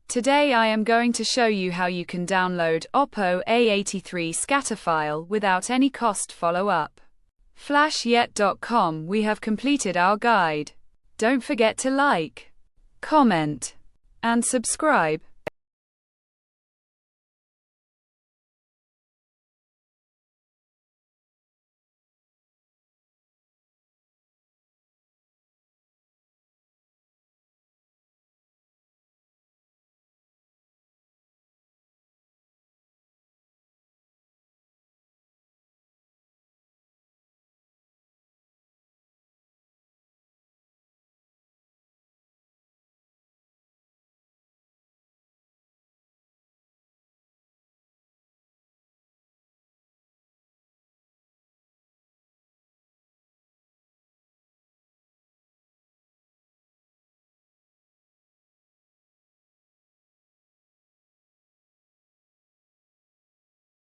Today I am going to show you how you can download Oppo A83 scatter file without any cost. Follow up. FlashYet.com. We have completed our guide. Don't forget to like, comment, and subscribe.